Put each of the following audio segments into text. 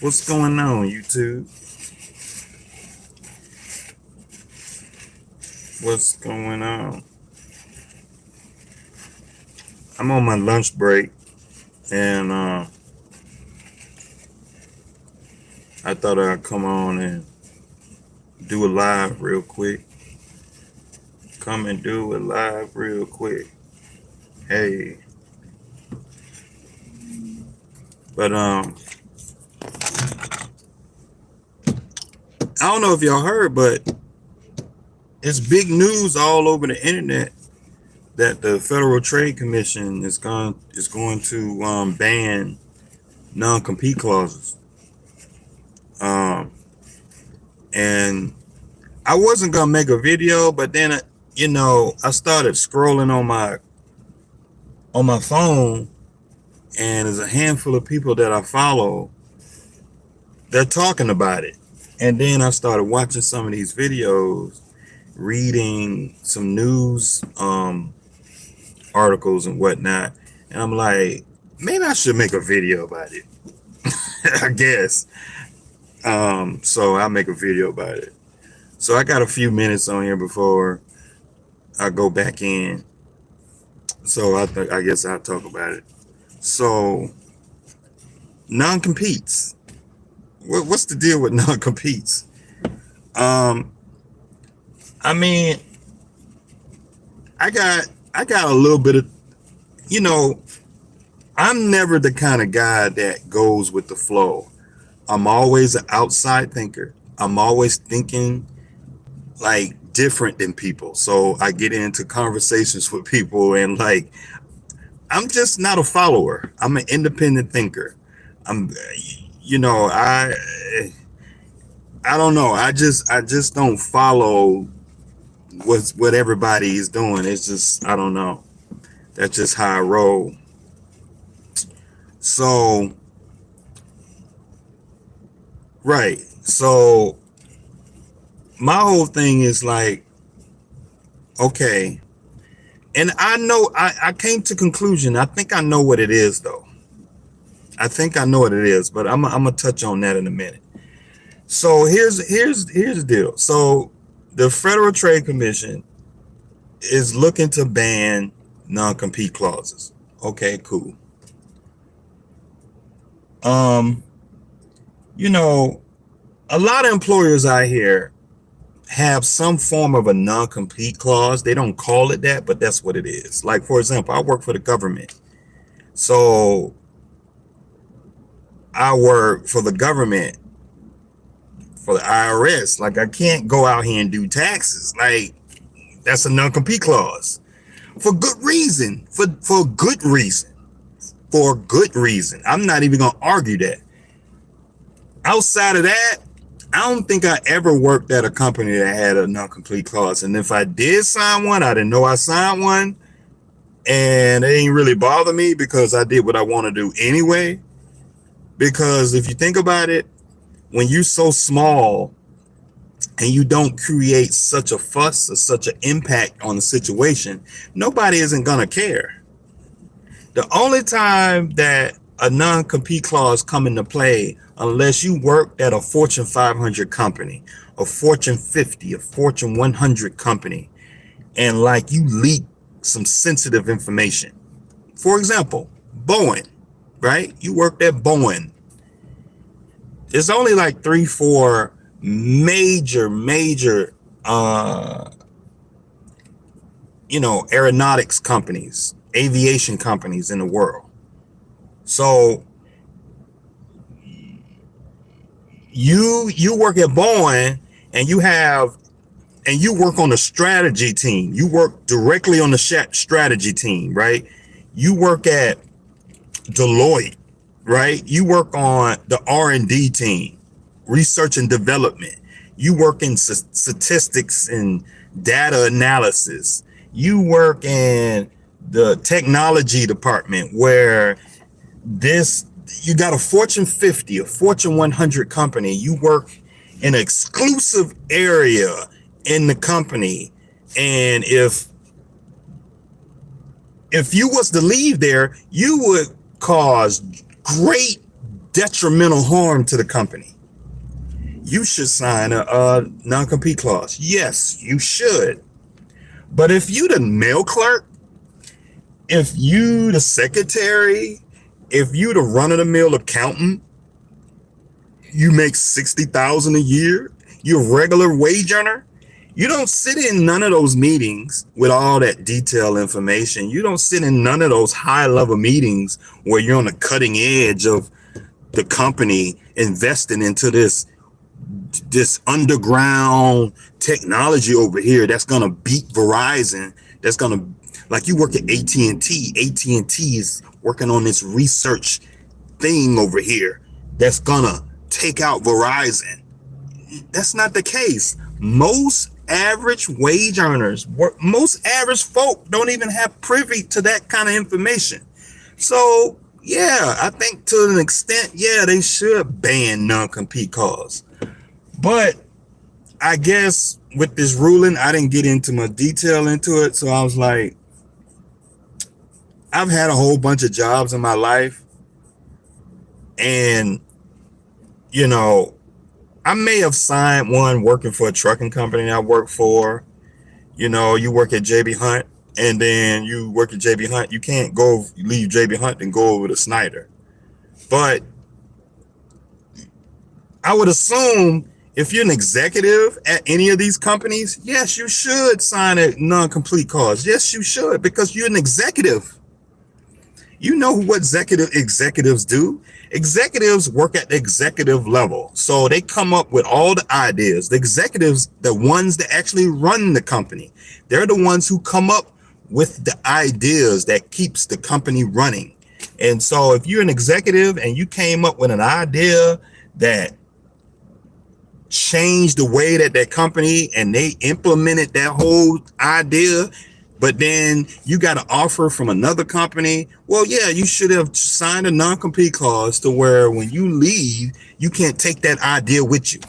What's going on, YouTube? What's going on? I'm on my lunch break, and I thought I'd come on and do a live real quick. Come and do a live real quick. Hey. But I don't know if y'all heard, but it's big news all over the internet that the Federal Trade Commission is going to ban non-compete clauses. And I wasn't gonna make a video, but then I started scrolling on my phone, and there's a handful of people that I follow. They're talking about it, and then I started watching some of these videos, reading some news articles and whatnot, and I'm like, maybe I should make a video about it. I guess. So I'll make a video about it. So I got a few minutes on here before I go back in. So I guess I'll talk about it. So non-competes. What's the deal with non-competes? I mean, I got a little bit of, I'm never the kind of guy that goes with the flow. I'm always an outside thinker. I'm always thinking like different than people. So I get into conversations with people, and like, I'm just not a follower. I'm an independent thinker. I don't know. I just don't follow what everybody is doing. It's just, I don't know. That's just how I roll. So, right. So my whole thing is like, okay. And I know I came to conclusion. I think I know what it is though. I think I know what it is, but I'm gonna touch on that in a minute. So here's the deal. So the Federal Trade Commission is looking to ban non-compete clauses. Okay, cool. A lot of employers out here have some form of a non-compete clause. They don't call it that, but that's what it is. Like, for example, I work for the government. So I work for the government, for the IRS. Like, I can't go out here and do taxes. Like, that's a non-compete clause for good reason, for good reason, for good reason. I'm not even going to argue that. Outside of that, I don't think I ever worked at a company that had a non-compete clause. And if I did sign one, I didn't know I signed one. And it ain't really bother me because I did what I want to do anyway. Because if you think about it, when you're so small and you don't create such a fuss or such an impact on the situation, nobody isn't going to care. The only time that a non-compete clause come into play, unless you worked at a Fortune 500 company, a Fortune 50, a Fortune 100 company, and like you leak some sensitive information. For example, Boeing, right? You worked at Boeing. There's only like 3-4 major aeronautics companies, aviation companies in the world. So you work at Boeing, and you work on the strategy team. You work directly on the strategy team, right? You work at Deloitte, right? You work on the R&D team, research and development. You work in statistics and data analysis. You work in the technology department, where you got a Fortune 50, a Fortune 100 company. You work in an exclusive area in the company. And if you was to leave there, you would cause great detrimental harm to the company, you should sign a non-compete clause. Yes, you should. But if you the mail clerk, if you the secretary, if you the run-of-the-mill accountant, you make $60,000 a year, you're a regular wage earner, you don't sit in none of those meetings with all that detailed information. You don't sit in none of those high-level meetings where you're on the cutting edge of the company investing into this underground technology over here that's gonna beat Verizon. That's gonna, like, you work at AT&T. AT&T is working on this research thing over here that's gonna take out Verizon. That's not the case. Most average wage earners, most average folk don't even have privy to that kind of information. So yeah, I think to an extent, yeah, they should ban non-compete clause. But I guess with this ruling, I didn't get into much detail into it. So I was like, I've had a whole bunch of jobs in my life, and you know, I may have signed one working for a trucking company I work for. You know, you work at JB Hunt, and then you work at JB Hunt. You can't go leave JB Hunt and go over to Snyder. But I would assume if you're an executive at any of these companies, yes, you should sign a non-compete clause. Yes, you should, because you're an executive. You know what executives do? Executives work at the executive level. So they come up with all the ideas. The executives, the ones that actually run the company, they're the ones who come up with the ideas that keeps the company running. And so if you're an executive and you came up with an idea that changed the way that company, and they implemented that whole idea, but then you got an offer from another company, well, yeah, you should have signed a non-compete clause to where when you leave, you can't take that idea with you.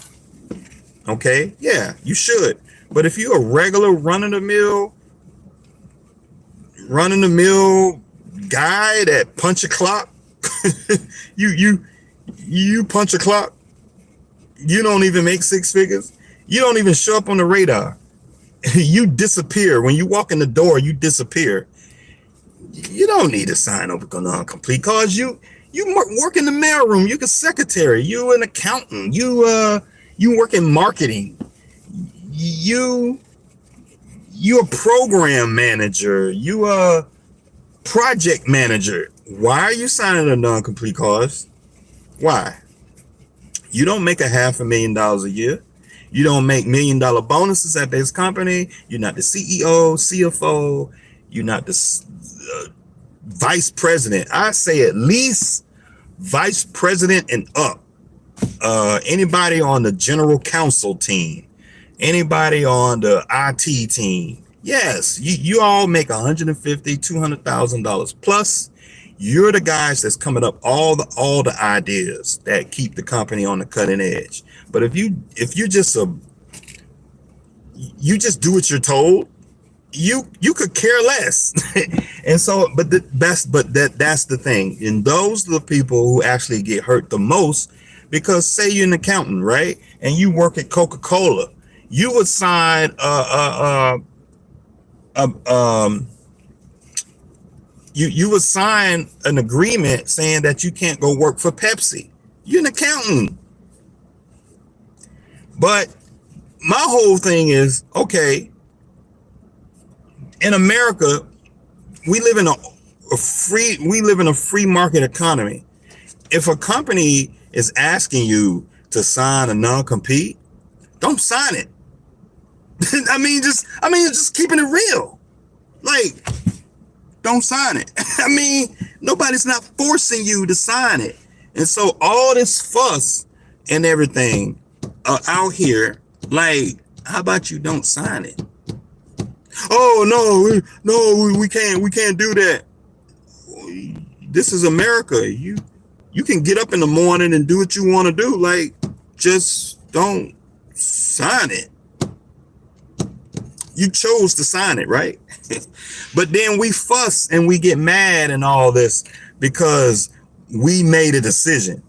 Okay? Yeah, you should. But if you're a regular run-of-the-mill guy that punch a clock, you punch a clock, you don't even make six figures, you don't even show up on the radar. You disappear. When you walk in the door, you disappear. You don't need to sign over a non-compete clause. You work in the mailroom. You're a secretary. You an accountant. You work in marketing. You a program manager. You a project manager. Why are you signing a non-compete clause? Why? You don't make $500,000 a year. You don't make $1 million bonuses at this company. You're not the CEO, CFO. You're not the vice president. I say at least vice president and up. Anybody on the general counsel team, anybody on the IT team. Yes, you all make $150,000, $200,000 plus. You're the guys that's coming up all the ideas that keep the company on the cutting edge. But if you just do what you're told, you could care less. And so, that's the thing. And those are the people who actually get hurt the most, because say you're an accountant, right? And you work at Coca-Cola, you would sign you would sign an agreement saying that you can't go work for Pepsi. You're an accountant. But my whole thing is, okay, in America, we live in a free market economy. If a company is asking you to sign a non-compete, don't sign it. I mean, just keeping it real. Like, don't sign it. I mean, nobody's not forcing you to sign it. And so all this fuss and everything out here, like, how about you don't sign it? Oh no, we can't do that. This is America. You can get up in the morning and do what you want to do. Like, just don't sign it. You chose to sign it, right? But then we fuss and we get mad and all this because we made a decision.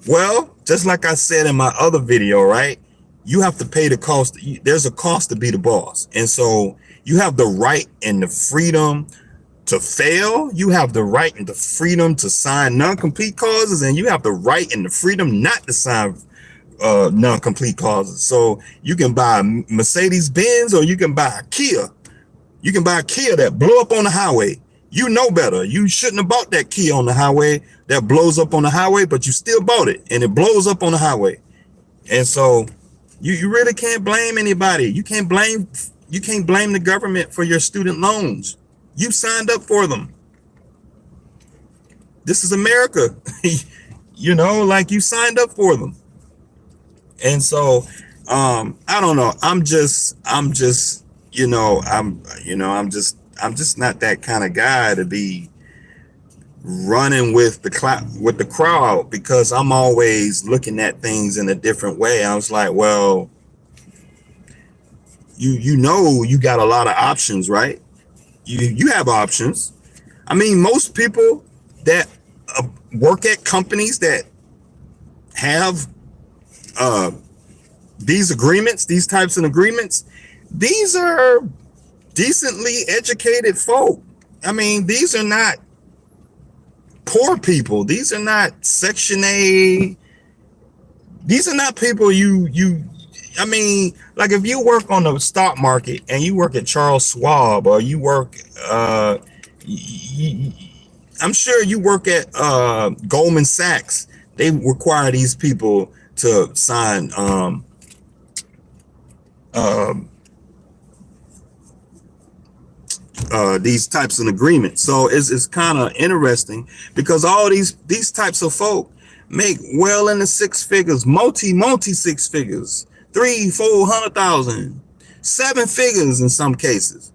Well, just like I said in my other video, right? You have to pay the cost. There's a cost to be the boss. And so you have the right and the freedom to fail. You have the right and the freedom to sign non-complete clauses, and you have the right and the freedom not to sign non-complete clauses. So you can buy a Mercedes Benz, or you can buy a Kia. You can buy a Kia that blow up on the highway. You know better. You shouldn't have bought that Kia on the highway that blows up on the highway, but you still bought it and it blows up on the highway. And so you really can't blame anybody. You can't blame the government for your student loans. You signed up for them. This is America. You know, like, you signed up for them. And so I don't know. I'm just I'm just not that kind of guy to be running with the crowd, because I'm always looking at things in a different way. I was like, well, you got a lot of options, right? You have options. I mean, most people that work at companies that have these agreements, these types of agreements, these are decently educated folk. I mean, these are not poor people. These are not Section A. These are not people I mean, like, if you work on the stock market and you work at Charles Schwab, or you work, I'm sure you work at Goldman Sachs, they require these people to sign these types of agreements. So it's kind of interesting, because all these types of folk make well into six figures, multi six figures, 300,000-400,000, 7 figures in some cases.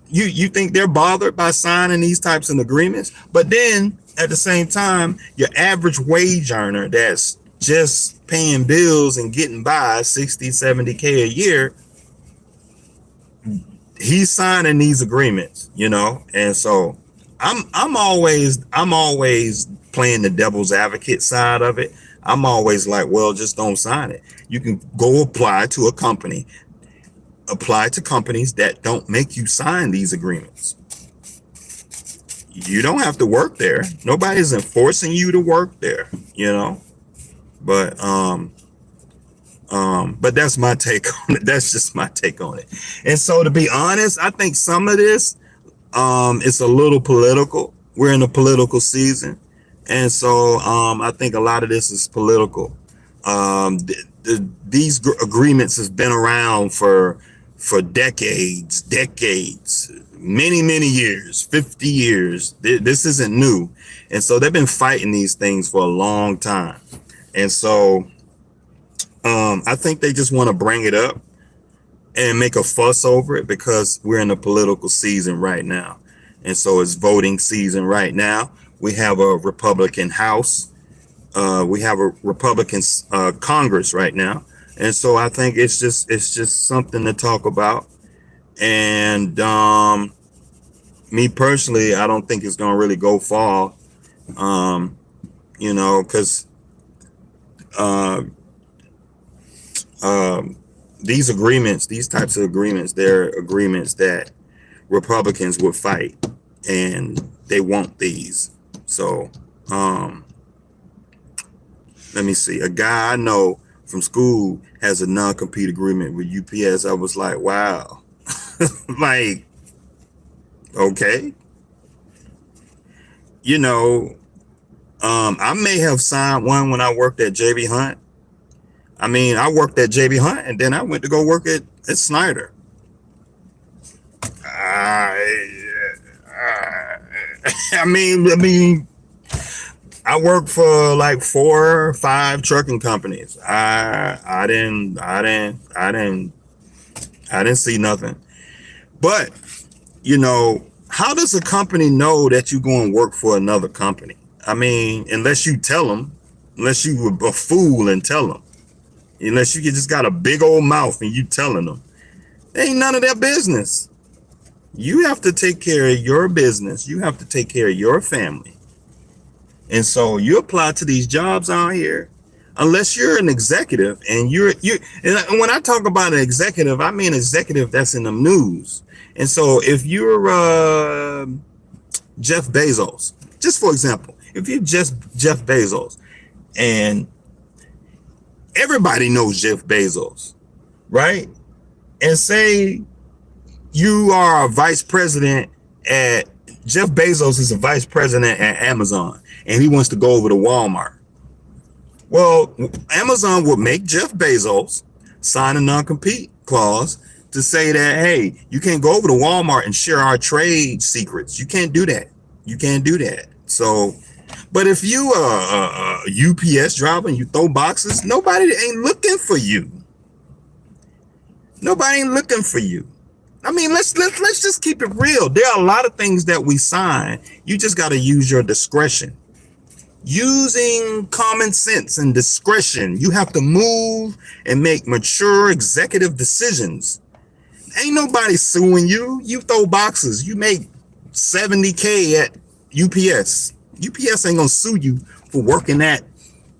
You think they're bothered by signing these types of agreements? But then at the same time, your average wage earner that's just paying bills and getting by 60-70K a year, he's signing these agreements, you know. And so I'm always playing the devil's advocate side of it. I'm always like, well, just don't sign it. You can go apply to companies that don't make you sign these agreements. You don't have to work there. Nobody's enforcing you to work there, you know. But that's my take on it. That's just my take on it. And so, to be honest, I think some of this it's a little political. We're in a political season. And so I think a lot of this is political. These agreements has been around for decades, many years, 50 years. This isn't new. And so they've been fighting these things for a long time. And so I think they just want to bring it up and make a fuss over it, because we're in a political season right now. And so it's voting season right now. We have a Republican House. We have a Republican Congress right now. And so I think it's just something to talk about. And me personally, I don't think it's going to really go far, you know, because these agreements, these types of agreements, they're agreements that Republicans would fight, and they want these. So let me see. A guy I know from school has a non-compete agreement with UPS. I was like, wow. Like, okay. You know, I may have signed one when I worked at JB Hunt. I mean, I worked at JB Hunt, and then I went to go work at Snyder. I mean, I worked for like 4 or 5 trucking companies. I didn't see nothing. But, you know, how does a company know that you're going to work for another company? I mean, unless you tell them, unless you were a fool and tell them, unless you just got a big old mouth and you telling them, it ain't none of their business. You have to take care of your business. You have to take care of your family. And so you apply to these jobs out here, unless you're an executive, and and when I talk about an executive, I mean executive that's in the news. And so if you're Jeff Bezos, just for example, if you're just Jeff Bezos, and everybody knows Jeff Bezos, right? And say you are a vice president at Jeff Bezos is a vice president at Amazon, and he wants to go over to Walmart. Well, Amazon would make Jeff Bezos sign a non-compete clause to say that, hey, you can't go over to Walmart and share our trade secrets. You can't do that. You can't do that. So, but if you a UPS driver and you throw boxes, nobody ain't looking for you. Nobody ain't looking for you. I mean, let's just keep it real. There are a lot of things that we sign. You just got to use your discretion. Using common sense and discretion, you have to move and make mature executive decisions. Ain't nobody suing you. You throw boxes. You make $70K at UPS. UPS ain't gonna sue you for working at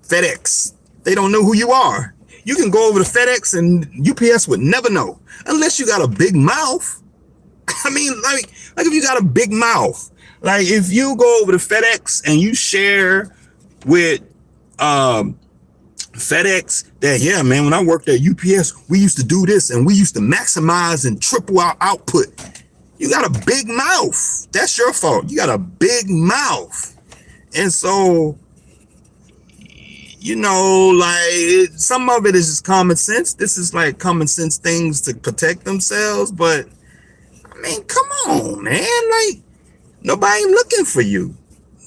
FedEx. They don't know who you are. You can go over to FedEx and UPS would never know unless you got a big mouth. I mean, like if you got a big mouth, like if you go over to FedEx and you share with FedEx that, yeah, man, when I worked at UPS, we used to do this and we used to maximize and triple our output. You got a big mouth. That's your fault. You got a big mouth. And so, you know, like some of it is just common sense. This is like common sense things to protect themselves. But I mean, come on, man. Like nobody looking for you.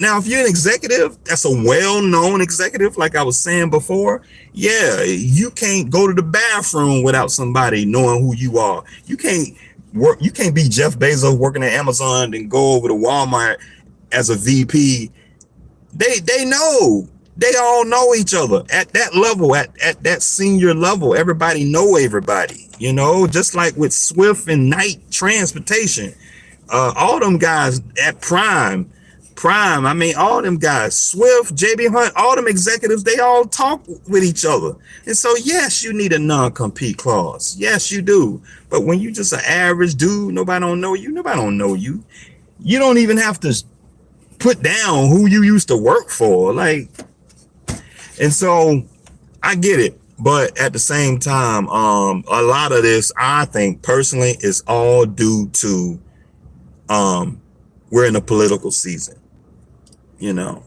Now, if you're an executive, that's a well-known executive, like I was saying before, yeah, you can't go to the bathroom without somebody knowing who you are. You can't be Jeff Bezos working at Amazon and go over to Walmart as a VP. They know. They all know each other at that level, at that senior level. Everybody know everybody, you know, just like with Swift and Knight Transportation. All them guys at Prime, I mean, all them guys, Swift, JB Hunt, all them executives, they all talk with each other. And so, yes, you need a non-compete clause. Yes, you do. But when you just an average dude, nobody don't know you. Nobody don't know you. You don't even have to put down who you used to work for. Like, and so I get it. But at the same time, a lot of this, I think personally, is all due to we're in a political season. You know,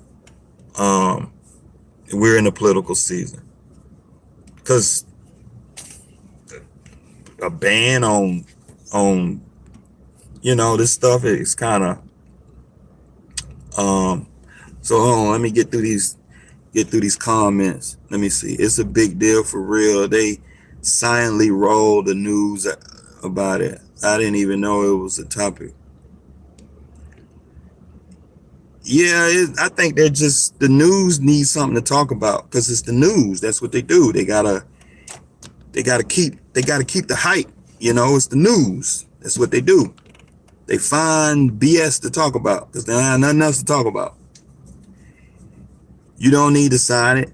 we're in a political season because a ban on, you know, this stuff is kind of, so let me get through these comments. Let me see. It's a big deal for real. They silently rolled the news about it. I didn't even know it was a topic. Yeah, I think they're just, the news needs something to talk about because it's the news. That's what they do. They gotta keep the hype. You know, it's the news. That's what they do. They find BS to talk about because they have nothing else to talk about. You don't need to sign it.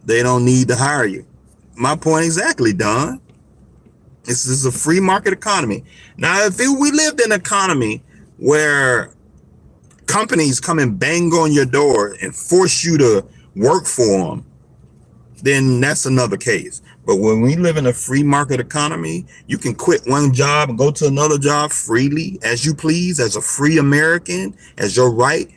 They don't need to hire you. My point exactly, Don. This is a free market economy. Now, if we lived in an economy where companies come and bang on your door and force you to work for them, then that's another case. But when we live in a free market economy, you can quit one job and go to another job freely as you please, as a free American, as your right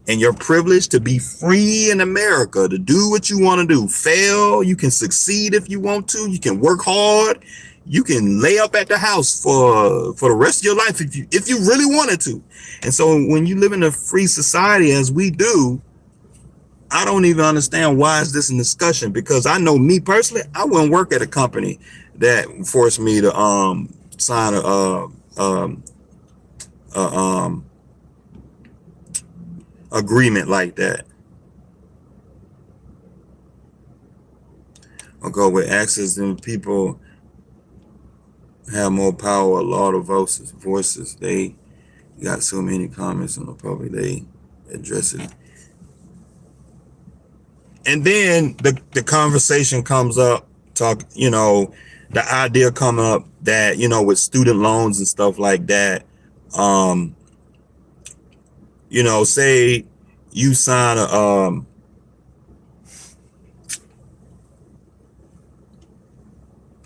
and your privilege to be free in America, to do what you want to do. Fail, you can succeed if you want to. You can work hard. You can lay up at the house for the rest of your life if you really wanted to. And so when you live in a free society as we do, I don't even understand why is this a discussion, because I know me personally, I wouldn't work at a company that forced me to sign a agreement like that. I'll go with access, and people have more power, a lot of voices. They got so many comments on the public, they address it. And then the conversation comes up, the idea come up that, with student loans and stuff like that, um, say you sign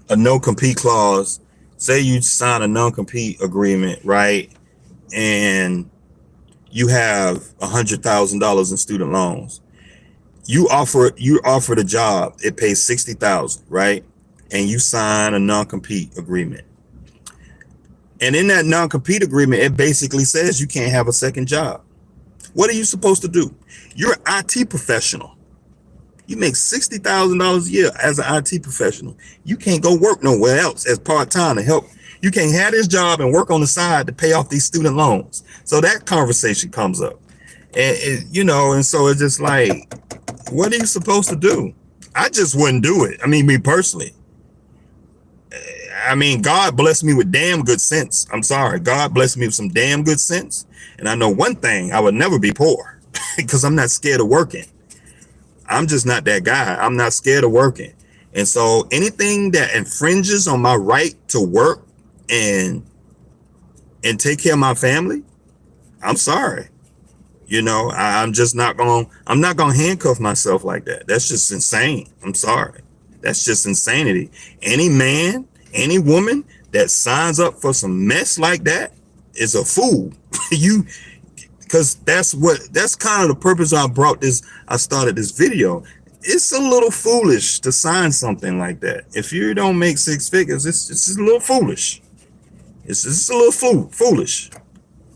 a no-compete clause, say you sign a non-compete agreement, right? And you have $100,000 in student loans. You offer the job, it pays 60,000, right? And you sign a non-compete agreement. And in that non-compete agreement, it basically says you can't have a second job. What are you supposed to do? You're an IT professional. You make $60,000 a year as an IT professional. You can't go work nowhere else as part-time to help. You can't have this job and work on the side to pay off these student loans. So that conversation comes up. And so it's just like, what are you supposed to do? I just wouldn't do it. I mean, me personally. I mean, God blessed me with damn good sense. I'm sorry. God blessed me with some damn good sense. And I know one thing, I would never be poor because I'm not scared of working. I'm just not that guy. I'm not scared of working. And so anything that infringes on my right to work and take care of my family, I'm sorry. I'm not gonna handcuff myself like that. That's just insane. I'm sorry. That's just insanity. Any man, any woman that signs up for some mess like that is a fool. Because that's kind of the purpose I started this video. It's a little foolish to sign something like that. If you don't make six figures, it's just a little foolish. It's just a little foolish,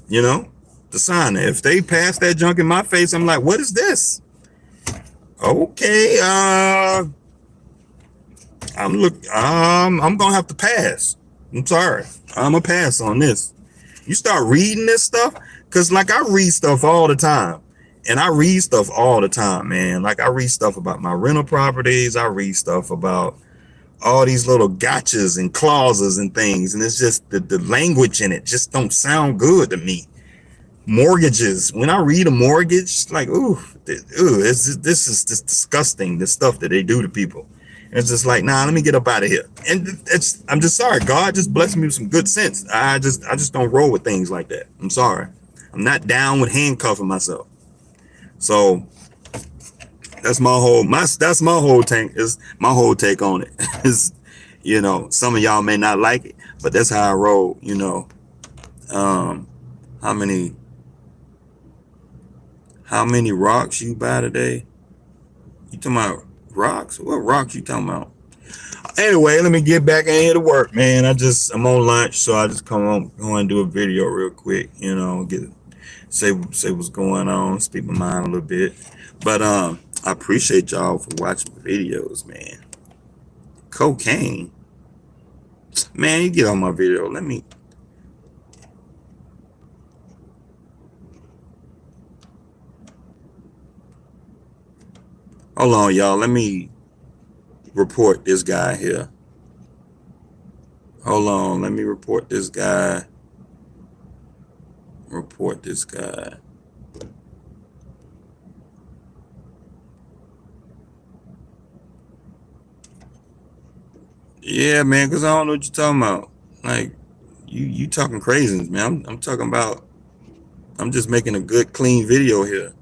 to sign it. If they pass that junk in my face, I'm like, what is this? Okay, I'm gonna have to pass. I'm sorry. I'm gonna pass on this. You start reading this stuff, because like I read stuff all the time. And I read stuff all the time, man. Like I read stuff about my rental properties. I read stuff about all these little gotchas and clauses and things. And it's just the language in it just don't sound good to me. Mortgages. When I read a mortgage, like, this is just disgusting, the stuff that they do to people. And it's just like, nah, let me get up out of here. And I'm just sorry. God just blessed me with some good sense. I just don't roll with things like that. I'm sorry. I'm not down with handcuffing myself. So that's my whole take on it. Is, some of y'all may not like it, but that's how I roll. How many rocks you buy today? You talking about rocks? What rocks you talking about? Anyway, let me get back in here to work, man. I'm on lunch, so I just go and do a video real quick, say what's going on, speak my mind a little bit. But I appreciate y'all for watching the videos, man. Cocaine. Man, you get on my video. Hold on, y'all. Let me report this guy here. Hold on. Let me report this guy. Report this guy. Yeah, man, because I don't know what you're talking about. Like, you talking craziness, man. I'm talking about, I'm just making a good, clean video here.